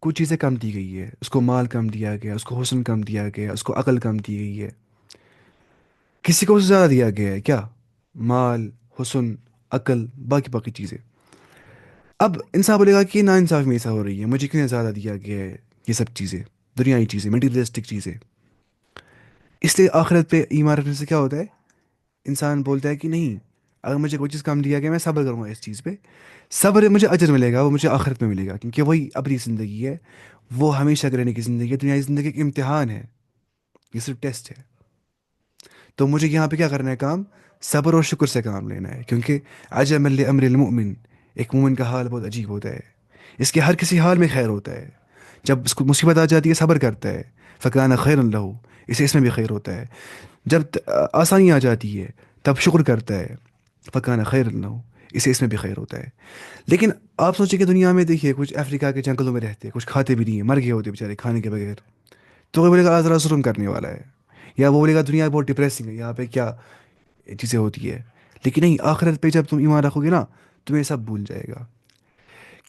[SPEAKER 1] کچھ چیزیں کم دی گئی ہے، اس کو مال کم دیا گیا، اس کو حسن کم دیا گیا، اس کو عقل کم دی گئی ہے. کسی کو اس سے زیادہ دیا گیا ہے کیا؟ مال، حسن، عقل، باقی باقی چیزیں. اب انسان بولے گا کہ یہ نا انصاف میں ایسا ہو رہی ہے، مجھے کیوں زیادہ دیا گیا ہے یہ سب چیزیں، دنیائی چیزیں، مٹیریلسٹک چیزیں. اس لیے آخرت پہ ایمان رکھنے سے کیا ہوتا ہے؟ انسان بولتا ہے کہ نہیں، اگر مجھے کوئی چیز کم دیا گیا میں صبر کروں گا اس چیز پہ. صبر مجھے اجر ملے گا، وہ مجھے آخرت میں ملے گا، کیونکہ وہی اپنی زندگی ہے، وہ ہمیشہ رہنے کی زندگی ہے. دنیا کی زندگی ایک امتحان ہے، یہ صرف ٹیسٹ ہے. تو مجھے یہاں پہ کیا کرنا ہے کام؟ صبر اور شکر سے کام لینا ہے، کیونکہ عجب لامر المؤمن، ایک مومن کا حال بہت عجیب ہوتا ہے. اس کے ہر کسی حال میں خیر ہوتا ہے. جب اس کو مصیبت آ جاتی ہے صبر کرتا ہے، فکان خیر لہو، اسے اس میں بھی خیر ہوتا ہے. جب آسانی آ جاتی ہے تب شکر کرتا ہے، فکان خیر لہو، اسے اس میں بھی خیر ہوتا ہے. لیکن آپ سوچیں کہ دنیا میں دیکھیے کچھ افریقہ کے جنگلوں میں رہتے ہیں، کچھ کھاتے بھی نہیں ہیں، مر گئے ہوتے بیچارے کھانے کے بغیر. تو وہ بولے گا آزرا ظلم کرنے والا ہے، یا وہ بولے گا دنیا بہت ڈپریسنگ ہے، یہاں پہ کیا چیزیں ہوتی ہے. لیکن نہیں، آخرت پہ جب تم ایمان رکھو گے نا، تمہیں سب بھول جائے گا.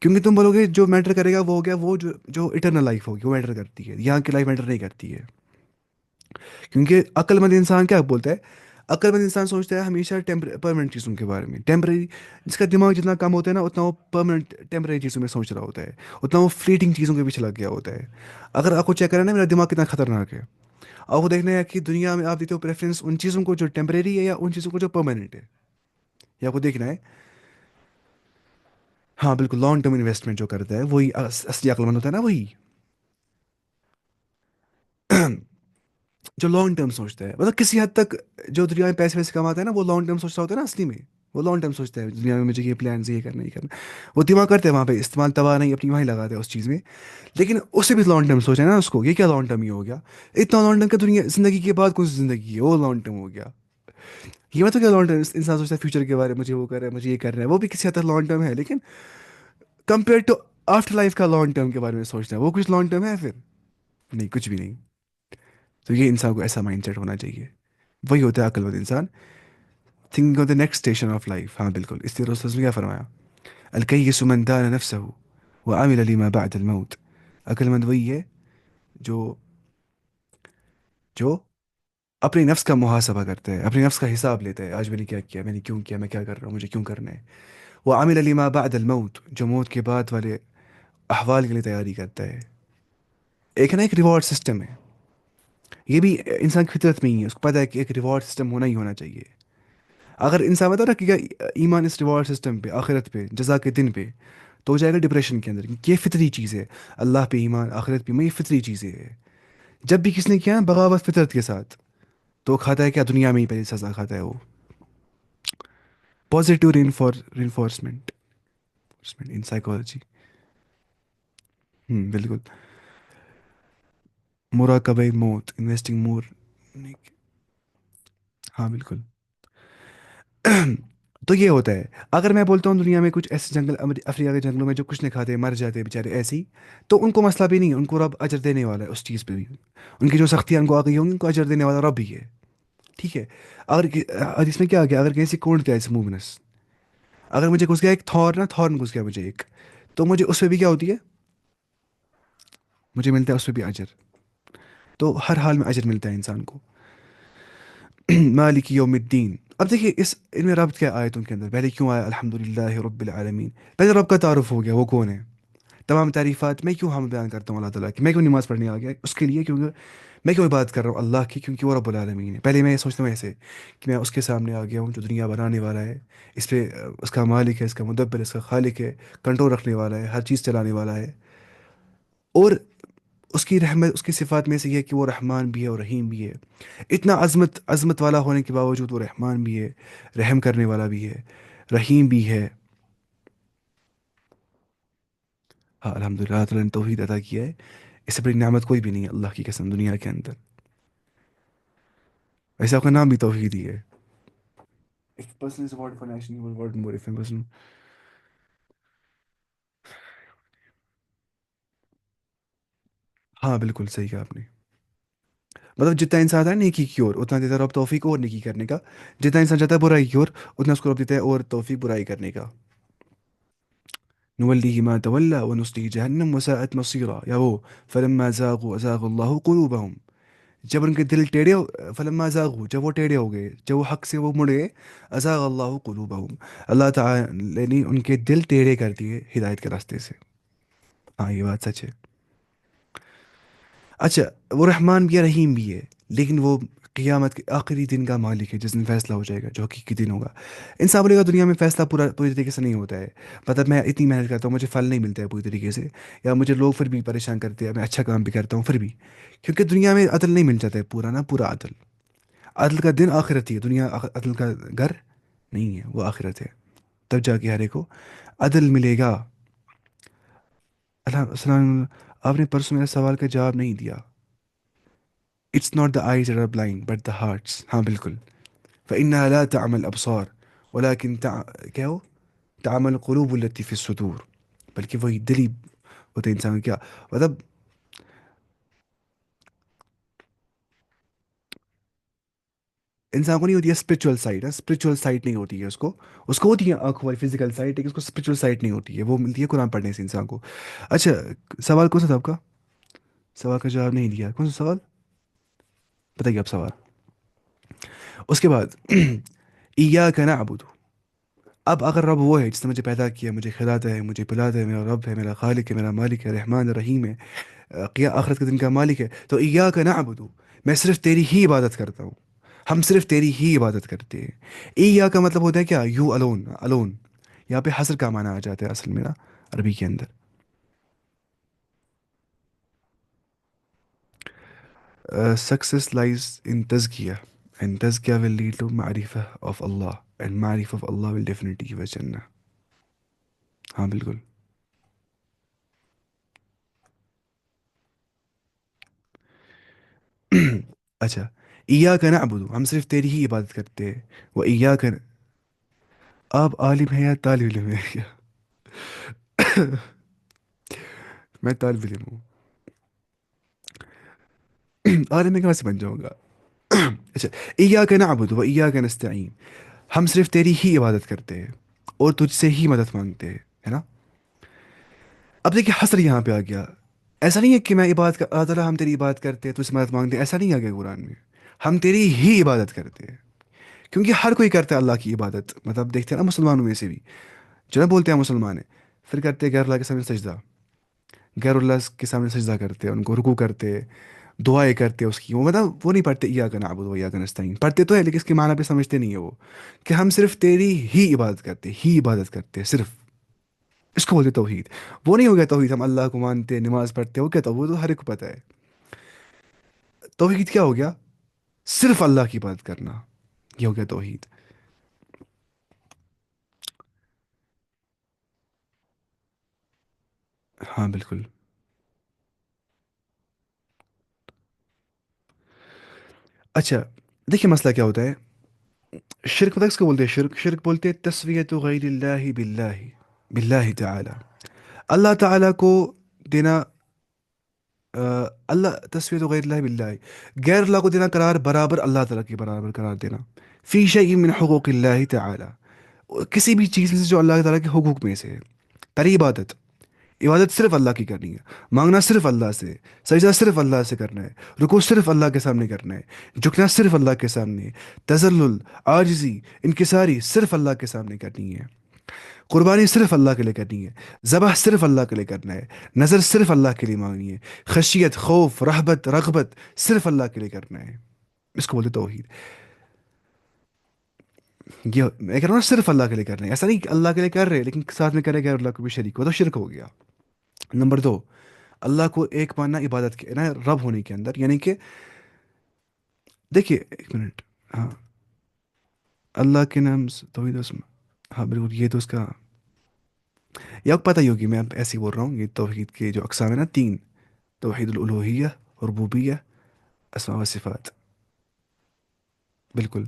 [SPEAKER 1] کیونکہ تم بولو گے جو میٹر کرے گا وہ ہو گیا، وہ جو اٹرنل لائف ہوگی وہ میٹر کرتی ہے، یہاں کی لائف میٹر نہیں کرتی ہے. کیونکہ عقل مند انسان کیا بولتا ہے؟ عقل مند انسان سوچتا ہے ہمیشہ پرماننٹ چیزوں کے بارے میں، ٹیمپرری. جس کا دماغ جتنا کم ہوتا ہے نا اتنا وہ پرماننٹ ٹیمپرری چیزوں میں سوچ رہا ہوتا ہے، اتنا وہ فلیٹنگ چیزوں کے پیچھے لگ گیا ہوتا ہے. اگر آپ کو چیک کریں نا میرا دماغ کتنا خطرناک ہے، آپ کو دیکھنا ہے کہ دنیا میں آپ دیتے ہو پریفرنس ان چیزوں کو جو ٹیمپریری ہے یا ان چیزوں کو جو پرماننٹ ہے. یہ آپ کو دیکھنا ہے. ہاں بالکل، لانگ ٹرم انویسٹمنٹ جو کرتا ہے وہی اصلی عقل مند ہوتا ہے نا، وہی جو لانگ ٹرم سوچتا ہے. مطلب کسی حد تک جو دنیا میں پیسے ویسے کماتا ہے نا وہ لانگ ٹرم سوچتا ہوتا ہے نا اصلی میں. وہ لانگ ٹرم سوچتا ہے دنیا میں مجھے یہ پلان یہ کرنا یہ کرنا. وہ دماغ کرتے ہیں وہاں پہ استعمال، تباہ نہیں اپنی وہیں لگاتے ہیں اس چیز میں. لیکن اس سے بھی لانگ ٹرم سوچا ہے نا اس کو، یہ کیا لانگ ٹرم ہی ہو گیا؟ اتنا لانگ ٹرم کا دنیا زندگی کے بعد کون سی زندگی ہے، وہ لانگ ٹرم ہو گیا. یہ مطلب کیا لانگ ٹرم انسان سوچتا ہے فیوچر کے بارے میں، مجھے وہ کر رہا ہے، مجھے یہ کرنا ہے، وہ بھی کسی حد تک لانگ ٹرم ہے. لیکن کمپیئر ٹو آفٹر لائف کا لانگ ٹرم کے بارے میں سوچنا ہے، وہ کچھ لانگ ٹرم ہے پھر؟ نہیں، کچھ بھی نہیں. تو یہ انسان کو ایسا مائنڈ سیٹ ہونا چاہیے، وہی ہوتا ہے عقل مند انسان. Thinking of the next station of life. ہاں بالکل، اس لیے رسول نے کیا فرمایا؟ الکیس من دان نفسه وعمل لما بعد الموت. عقل مند وہی ہے جو جو اپنے نفس کا محاسبہ کرتا ہے، اپنے نفس کا حساب لیتا ہے، آج میں نے کیا کیا، میں نے کیوں کیا، میں کیا کر رہا ہوں، مجھے کیوں کرنا ہے. وہ عامل لما بعد الموت، جو موت کے بعد والے احوال کے لیے تیاری کرتا ہے. ایک نا ایک ریوارڈ سسٹم ہے، یہ بھی انسان کی فطرت میں ہی ہے، اس کو پتہ ہے کہ ایک ریوارڈ سسٹم ہونا ہی ہونا چاہیے. اگر انسان بتا رکھے گا ایمان اس ریوارڈ سسٹم پہ، آخرت پہ، جزا کے دن پہ، تو ہو جائے گا ڈپریشن کے اندر، کیونکہ یہ فطری چیز ہے. اللہ پہ ایمان، آخرت پہ ایمان، یہ فطری چیزیں ہے. جب بھی کسی نے کیا ہے بغاوت فطرت کے ساتھ، تو وہ کھاتا ہے کیا؟ دنیا میں ہی پہلے سزا کھاتا ہے وہ. Positive reinforcement in psychology. بالکل. مراقبہ موت، انویسٹنگ مور. ہاں بالکل. تو یہ ہوتا ہے. اگر میں بولتا ہوں دنیا میں کچھ ایسے جنگل، افریقہ کے جنگلوں میں جو کچھ نہیں کھاتے مر جاتے ہیں بیچارے ایسے ہی، تو ان کو مسئلہ بھی نہیں ہے، ان کو رب اجر دینے والا ہے اس چیز پہ بھی. ان کی جو سختیاں ان کو آ گئی ہوں گی، ان کو اجر دینے والا رب ہی ہے. ٹھیک ہے. اگر حدیث میں کیا آ گیا؟ اگر کسی کونٹ گیا اس مومنس، اگر مجھے گھس گیا ایک تھور نا، تھورن گھس گیا مجھے ایک، تو مجھے اس پہ بھی کیا ہوتی ہے؟ مجھے ملتا ہے اس پہ بھی اجر. تو ہر حال میں اجر ملتا ہے انسان کو. مالک یوم الدین. اب دیکھیے ان میں ربط کیا ہے آیتوں کے اندر؟ پہلے کیوں آیا الحمد للہ رب العالمین؟ پہلے رب کا تعارف ہو گیا وہ کون ہے. تمام تعریفات میں کیوں ہم بیان کرتا ہوں اللہ تعالیٰ کی؟ میں کیوں نماز پڑھنے آ گیا اس کے لیے، کیونکہ میں کیوں بات کر رہا ہوں اللہ کی؟ کیونکہ وہ رب العالمین ہے. پہلے میں یہ سوچتا ہوں ایسے کہ میں اس کے سامنے آ گیا ہوں جو دنیا بنانے والا ہے، اس پہ اس کا مالک ہے، اس کا مدبر، اس کا خالق ہے، کنٹرول رکھنے والا ہے، ہر چیز چلانے والا ہے. اور اس کی رحمت، اس کی صفات میں سے یہ ہے کہ وہ رحمان بھی ہے اور رحیم بھی ہے. اتنا عظمت والا ہونے کے باوجود وہ رحمان بھی ہے، رحم کرنے والا بھی ہے، رحیم بھی ہے. ہاں الحمد للہ، اللہ تعالیٰ نے توحید عطا کیا ہے. اس سے بڑی نعمت کوئی بھی نہیں ہے اللہ کی قسم دنیا کے اندر. ویسے آپ کا نام بھی توحید ہی ہے. If person is awarded for an action, you will award more. If a person... ہاں بالکل صحیح کہا آپ نے. مطلب جتنا انسان ہے نیکی کی اور اتنا دیتا ہے رب توفیق اور نیکی کرنے کا. جتنا انسان چاہتا ہے برائی کی اور اتنا اس کو رب دیتا ہے اور توفیق برائی کرنے کا. نولیہ ما تولی ونصلیہ جہنم وساءت مصیرا. یا وہ فلما زاغوا ازاغ اللہ قلوبہم. جب ان کے دل ٹیڑے فلما زاغوا، جب وہ ٹیڑے ہو گئے، جب وہ حق سے وہ مڑ گئے، ازاغ اللہ قلوبہم، اللہ تعالی نے ان کے دل ٹیڑے کر دیے ہدایت کے راستے سے. ہاں یہ بات سچ ہے. اچھا، وہ رحمان بھی ہے رحیم بھی ہے، لیکن وہ قیامت کے آخری دن کا مالک ہے جس دن فیصلہ ہو جائے گا، جو حقیقی دن ہوگا. انسان بولے گا دنیا میں فیصلہ پوری طریقے سے نہیں ہوتا ہے. مطلب میں اتنی محنت کرتا ہوں مجھے پھل نہیں ملتا ہے پوری طریقے سے، یا مجھے لوگ پھر بھی پریشان کرتے ہیں، میں اچھا کام بھی کرتا ہوں پھر بھی. کیونکہ دنیا میں عدل نہیں مل جاتا ہے پورا نا پورا عدل. عدل کا دن آخرت ہی ہے، دنیا عدل کا گھر نہیں ہے، وہ آخرت ہے. تب جا کے ہر ایک کو عدل ملے گا. اللہ السلام. آپ نے پرسوں میرے سوال کا جواب نہیں دیا. It's not the eyes that are blind but the hearts. ہاں بالکل. فإنها لا تعمل الأبصار ولكن کیا ہو تعمل القلوب التي في الصدور. بلکہ وہی دلی ہوتا ہے انسان کا کیا مطلب. انسان کو نہیں ہوتی ہے اسپرچل سائٹ، اسپرچل سائٹ نہیں ہوتی ہے اس کو. اس کو ہوتی ہے آنکھوں والی فزیکل سائٹ، لیکن اس کو اسپرچل سائٹ نہیں ہوتی ہے، وہ ملتی ہے قرآن پڑھنے سے انسان کو. اچھا، سوال کون سا تھا آپ کا؟ سوال کا جواب نہیں دیا، کون سا سوال؟ بتائیے آپ سوال. اس کے بعد ایاک نعبد. اب اگر رب وہ ہے جس نے مجھے پیدا کیا، مجھے کھلاتا ہے، مجھے پلاتا ہے، میرا رب ہے، میرا خالق ہے، میرا مالک ہے، رحمان رحیم ہے، آخرت کے دن کا مالک ہے، تو ایاک نعبد، میں صرف تیری ہی عبادت کرتا ہوں. ہم صرف تیری ہی عبادت کرتے ہیں. ایا کا مطلب ہوتا ہے کیا؟ You alone, alone. یہاں پہ حصر کا معنی آ جاتا ہے اصل میں نا عربی کے اندر. سکسیس لائز ان تزکیہ، and تزکیہ will lead to معرفہ of Allah, and معرفہ of Allah will definitely give us جنہ. ہاں بالکل. اچھا، ایاک نعبد، ہم صرف تیری ہی عبادت کرتے ہیں. وہ ایاک. آپ عالم ہیں یا طالب علم ہیں کیا؟ میں طالب علم ہوں. عالم میں کہاں سے بن جاؤں گا؟ اچھا، ایاک نعبد و ایاک نستعین، ہم صرف تیری ہی عبادت کرتے ہیں اور تجھ سے ہی مدد مانگتے ہیں، ہے نا. اب دیکھیے حسر یہاں پہ آ گیا. ایسا نہیں ہے کہ میں عبادت کر اللہ تعالیٰ ہم تیری عبادت کرتے ہیں تجھ سے مدد مانگتے ہیں، ایسا نہیں آ گیا قرآن میں. ہم تیری ہی عبادت کرتے ہیں. کیونکہ ہر کوئی کرتا ہے اللہ کی عبادت. مطلب دیکھتے ہیں نا مسلمانوں میں سے بھی جو نا بولتے ہیں مسلمان ہیں، پھر کرتے ہیں غیر اللہ کے سامنے سجدہ، غیر اللہ کے سامنے سجدہ کرتے ہیں، ان کو رکوع کرتے ہیں، دعائیں کرتے ہیں اس کی. وہ مطلب وہ نہیں پڑھتے ایاک نعبد و ایاک نستعین، پڑھتے تو ہے لیکن اس کے معنی پہ سمجھتے نہیں ہے وہ، کہ ہم صرف تیری ہی عبادت کرتے، ہی عبادت کرتے صرف. اس کو بولتے توحید. وہ نہیں ہو گیا توحید ہم اللہ کو مانتے نماز پڑھتے، وہ کیا تو وہ تو ہر ایک کو پتہ ہے. توحید کیا ہو گیا؟ صرف اللہ کی عبادت کرنا، یہ ہو گیا توحید. ہاں بالکل. اچھا دیکھیے مسئلہ کیا ہوتا ہے. شرک پتہ ہے کس کو بولتے ہیں؟ شرک، شرک بولتے ہیں تسویت غیر اللہ باللہ، باللہ تعالی. اللہ تعالیٰ کو دینا اللہ تسویت غیر اللہ باللہ، غیر اللہ کو دینا قرار برابر اللہ تعالیٰ کے برابر قرار دینا. فی شیء من حقوق اللہ تعالی، کسی بھی چیز میں سے جو اللہ تعالیٰ کے حقوق میں سے ہے. پہلی عبادت، عبادت صرف اللہ کی کرنی ہے، مانگنا صرف اللہ سے، سجدہ صرف اللہ سے کرنا ہے، رکوع صرف اللہ کے سامنے کرنا ہے، جھکنا صرف اللہ کے سامنے ہے، تذلل، عاجزی، انکساری صرف اللہ کے سامنے کرنی ہے، قربانی صرف اللہ کے لیے کرنی ہے، ذبح صرف اللہ کے لیے کرنا ہے، نظر صرف اللہ کے لیے مانگنی ہے، خشیت، خوف، رہبت، رغبت صرف اللہ کے لیے کرنا ہے. اس کو بولتے توحید. یہ میں کہہ رہا ہوں نا، صرف اللہ کے لیے کرنا ہے، ایسا نہیں کہ اللہ کے لیے کر رہے لیکن ساتھ میں کرے غیر اللہ کو بھی شریک ہو تو شرک ہو گیا. نمبر دو، اللہ کو ایک ماننا عبادت کے نا رب ہونے کے اندر، یعنی کہ دیکھیے ایک منٹ. ہاں، اللہ کے نام توحید اس میں، ہاں بالکل یہ تو اس کا یہ آپ کو پتہ ہی ہوگی. میں اب ایسے ہی بول رہا ہوں، یہ توحید کے جو اقسام ہیں نا تین: توحید الالوہیہ، ربوبیہ، اسماء و صفات. بالکل.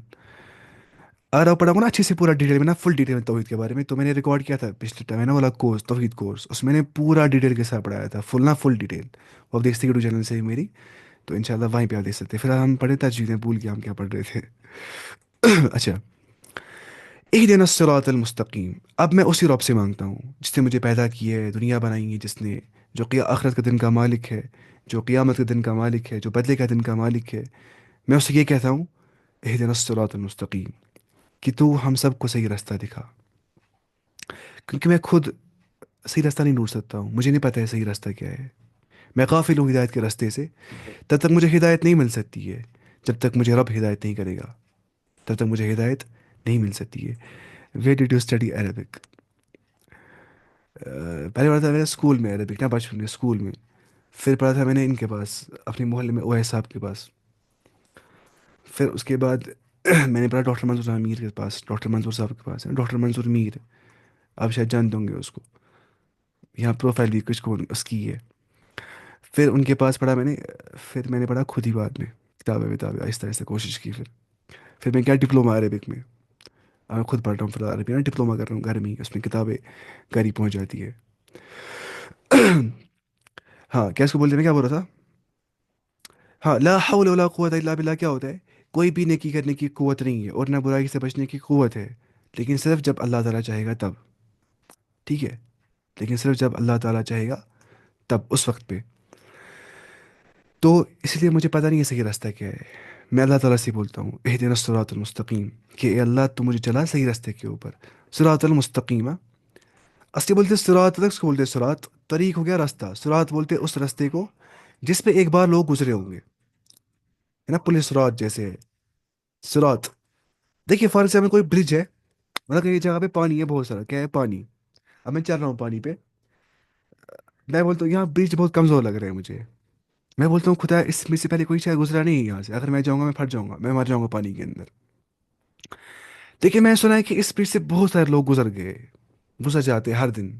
[SPEAKER 1] اگر آپ پڑھا ہوں نا اچھے سے پورا ڈیٹیل میں نا، فل ڈیٹیل میں توحید کے بارے میں، تو میں نے ریکارڈ کیا تھا پچھلے ٹائم میں نا والا کورس، توحید کورس، اس میں نے پورا ڈیٹیل کے ساتھ پڑھایا تھا، فل نا فل ڈیٹیل. وہ آپ دیکھ سکتے یوٹیوب چینل سے ہی میری، تو انشاءاللہ وہیں پہ آپ دیکھ سکتے ہیں. پھر ہم پڑھے تجویدیں، بھول گیا ہم کیا پڑھ رہے تھے. اچھا، اہدنا الصراط المستقیم. اب میں اسی رب سے مانگتا ہوں جس نے مجھے پیدا کیا ہے، دنیا بنائی ہے جس نے، جو آخرت کے دن کا مالک ہے، جو قیامت کے دن کا مالک ہے، جو بدلے کا دن کا مالک ہے. میں اسے یہ کہتا ہوں، اہدنا الصراط المستقیم، کہ تو ہم سب کو صحیح راستہ دکھا. کیونکہ میں خود صحیح راستہ نہیں ڈھونڈ سکتا ہوں، مجھے نہیں پتہ ہے صحیح راستہ کیا ہے. میں غافل ہوں ہدایت کے راستے سے. تب تک مجھے ہدایت نہیں مل سکتی ہے جب تک مجھے رب ہدایت نہیں کرے گا، تب تک مجھے ہدایت نہیں مل سکتی ہے. Where did you study Arabic? پہلے پڑھا تھا میں نے اسکول میں عربک، نا بچپن میں اسکول میں. پھر پڑھا تھا میں نے ان کے پاس، اپنے محلے میں اویس صاحب کے پاس. پھر اس کے بعد میں نے پڑھا ڈاکٹر منظور صاحب میر کے پاس، ڈاکٹر منظور صاحب کے پاس ہے ڈاکٹر منظور میر. آپ شاید جانتے ہوں گے اس کو، یہاں پروفائل بھی کچھ کو اس کی ہے. پھر ان کے پاس پڑھا میں نے. پھر میں نے پڑھا خود ہی بعد میں، کتابیں آہستہ آہستہ کوشش کی. پھر میں کیا ڈپلوما عربک میں. اب میں خود پڑھ رہا ہوں فی الحال عربی نا، ڈپلوما کر رہا ہوں گھر میں ہی، اس میں کتابیں گھر ہی پہنچ جاتی ہے. ہاں کیا اس کو بولتے، میں کیا بول رہا تھا؟ ہاں، لا حول ولا قوت الا باللہ کیا ہوتا ہے؟ کوئی بھی نیکی کرنے کی قوت نہیں ہے اور نہ برائی سے بچنے کی قوت ہے، لیکن صرف جب اللہ تعالیٰ چاہے گا تب. ٹھیک ہے، لیکن صرف جب اللہ تعالیٰ چاہے گا تب، اس وقت پہ. تو اس لیے مجھے پتہ نہیں ہے صحیح راستہ کیا ہے. میں اللہ تعالیٰ سے بولتا ہوں اہدنا الصراط المستقیم، کہ اے اللہ تو مجھے چلا صحیح راستے کے اوپر. صراط المستقیم، اصلی بولتے صراط، تک کو بولتے صراط، طریق ہو گیا راستہ. صراط بولتے اس راستے کو جس پہ ایک بار لوگ گزرے ہوں گے، ہے نا، پولیس صراط جیسے ہے. صراط، دیکھیے فار ایگزامپل کوئی برج ہے، مطلب کہ یہ جگہ پہ پانی ہے بہت سارا، کیا ہے پانی. اب میں چل رہا ہوں پانی پہ، میں بولتا ہوں یہاں برج بہت کمزور لگ رہا ہے مجھے. میں بولتا ہوں خدا اس میں سے پہلے کوئی شاید گزرا نہیں ہے یہاں سے، اگر میں جاؤں گا میں پھٹ جاؤں گا، میں مر جاؤں گا پانی کے اندر. لیکن میں نے سنا ہے کہ اس برج سے بہت سارے لوگ گزر گئے، گزر جاتے ہیں ہر دن.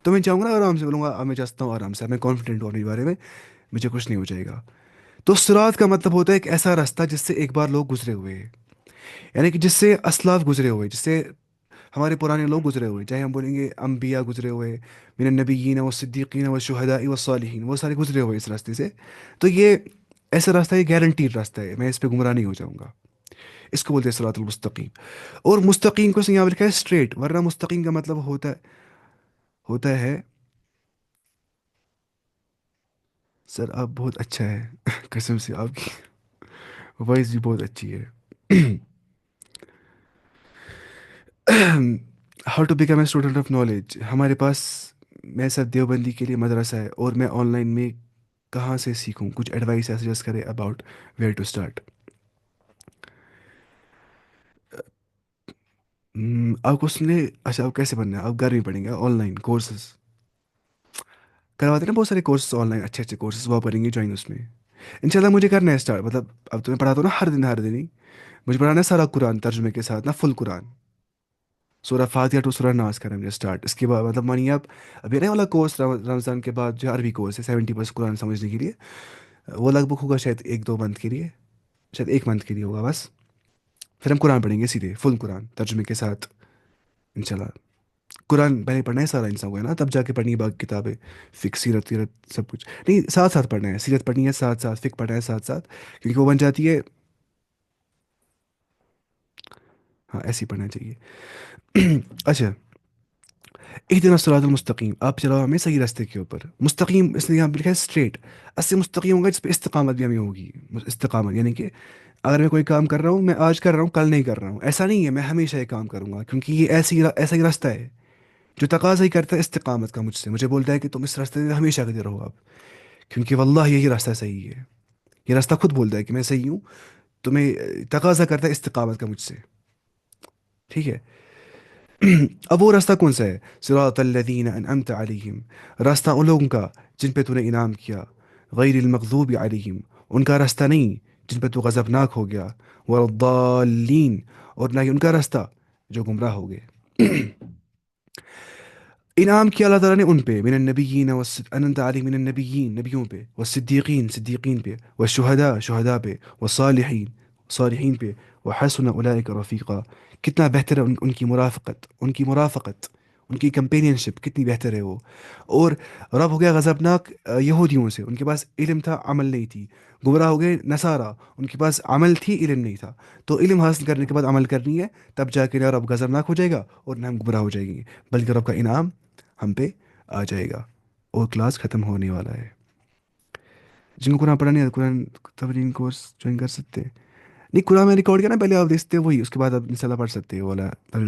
[SPEAKER 1] تو میں چاہوں گا نا آرام سے، بولوں گا اب میں چاہتا ہوں آرام سے، اب میں کانفیڈنٹ ہوں اپنے بارے میں، مجھے کچھ نہیں ہو جائے گا. تو صراط کا مطلب ہوتا ہے ایک ایسا راستہ جس سے ایک بار لوگ گزرے ہوئے ہیں، یعنی کہ جس سے اسلاف گزرے ہوئے، جس سے ہمارے پرانے لوگ گزرے ہوئے، چاہے ہم بولیں گے انبیاء گزرے ہوئے، من النبیین والصدیقین والشہداء والصالحین، وہ سارے گزرے ہوئے اس راستے سے. تو یہ ایسا راستہ، یہ گارنٹیڈ راستہ ہے، میں اس پہ گمراہ نہیں ہو جاؤں گا. اس کو بولتے ہیں صراط المستقیم. اور مستقیم کو یہاں پہ لکھا ہے اسٹریٹ، ورنہ مستقیم کا مطلب ہوتا ہے. سر آپ بہت اچھا ہے قسم سے آپ کی وائس بھی بہت اچھی ہے. How to become a student of knowledge. ہمارے پاس میں سب دیوبندی کے لیے مدرسہ ہے، اور میں آن لائن میں کہاں سے سیکھوں؟ کچھ ایڈوائس ہے سجیسٹ کرے اباؤٹ ویئر ٹو اسٹارٹ. آپ کو سنے، اچھا آپ کیسے پڑھنا ہے؟ آپ گھر میں پڑھیں گے آن لائن کورسز کرواتے ہیں نا، بہت سارے کورسز آن لائن، اچھے اچھے کورسز، وہ آپ پڑھیں گے جوائن اس میں. انشاءاللہ مجھے کرنا ہے اسٹارٹ، مطلب اب تو میں پڑھاتا ہوں نا ہر دن ہی. مجھے پڑھانا ہے سارا قرآن ترجمے کے ساتھ نا، فل قرآن، سورہ فاتحہ ٹو سورہ ناس کریں گے اسٹارٹ. اس کے بعد مطلب مانیے آپ، ابھی نہیں والا کورس رمضان کے بعد جو عربی کورس ہے 70% قرآن سمجھنے کے لیے، وہ لگ بھگ ہوگا شاید 1-2 منتھ کے لیے، شاید 1 منتھ کے لیے ہوگا بس. پھر ہم قرآن پڑھیں گے سیدھے فل قرآن ترجمے کے ساتھ انشاءاللہ. قرآن پہلے پڑھنا ہے سارا انسان کو، ہے نا، تب جا کے پڑھنی ہے باقی کتابیں، فک، سیرت ویرت سب کچھ نہیں، ساتھ ساتھ پڑھنا ہے. سیرت پڑھنی ہے ساتھ ساتھ، فک پڑھنا ہے ساتھ ساتھ، کیونکہ وہ بن جاتی ہے. ہاں ایسے ہی پڑھنا چاہیے. اچھا، اہدنا الصراط المستقیم، آپ چلاؤ ہمیں صحیح راستے کے اوپر، مستقیم اس نے یہاں پہ لکھا ہے اسٹریٹ، اس سے مستقیم ہوگا جس پہ استقامت بھی ہمیں ہوگی، استقامت یعنی کہ اگر میں کوئی کام کر رہا ہوں، میں آج کر رہا ہوں کل نہیں کر رہا ہوں، ایسا نہیں ہے، میں ہمیشہ یہ کام کروں گا، کیونکہ یہ ایسا ہی راستہ ہے جو تقاضا ہی کرتا ہے استقامت کا مجھ سے، مجھے بولتا ہے کہ تم اس راستے میں ہمیشہ کرتے رہو آپ، کیونکہ واللہ یہی راستہ صحیح ہے، یہ راستہ خود بولتا ہے کہ میں صحیح ہوں، تمہیں تقاضا کرتا ہے استقامت کا مجھ سے، ٹھیک ہے؟ اب وہ راستہ کون سا ہے؟ صراط الذین انعمت علیہم، راستہ ان لوگوں کا جن پہ تو نے انعام کیا، غیر المغضوب علیہم، ان کا راستہ نہیں جن پہ تو غضبناک ہو گیا، والضالین، اور نہ ہی ان کا راستہ جو گمراہ ہو گئے۔ انعام کیا اللہ تعالیٰ نے ان پہ، من النبیین انت علی من النبیین، نبیوں پہ، والصدیقین، صدیقین پہ، والشہداء، شہداء پہ، والصالحین، صالحین پہ، وحسن اولئک رفیقا، کتنا بہتر ہے ان کی مرافقت، ان کی کمپینین شپ کتنی بہتر ہے وہ۔ اور رب ہو گیا غضبناک یہودیوں سے، ان کے پاس علم تھا عمل نہیں تھی، گمراہ ہو گئے نصارہ، ان کے پاس عمل تھی علم نہیں تھا، تو علم حاصل کرنے کے بعد عمل کرنی ہے، تب جا کے نہ رب غضبناک ہو جائے گا اور نہ ہم گمراہ ہو جائیں گے، بلکہ رب کا انعام ہم پہ آ جائے گا۔ اور کلاس ختم ہونے والا ہے، جن کو قرآن پڑھا نہیں ہے قرآن تفرین کورس جوائن کر سکتے ہیں۔ نہیں قرآن میں ریکارڈ کیا نا، پہلے آپ دیکھتے وہی، اس کے بعد آپ انشاءاللہ پڑھ سکتے ہیں وہ والا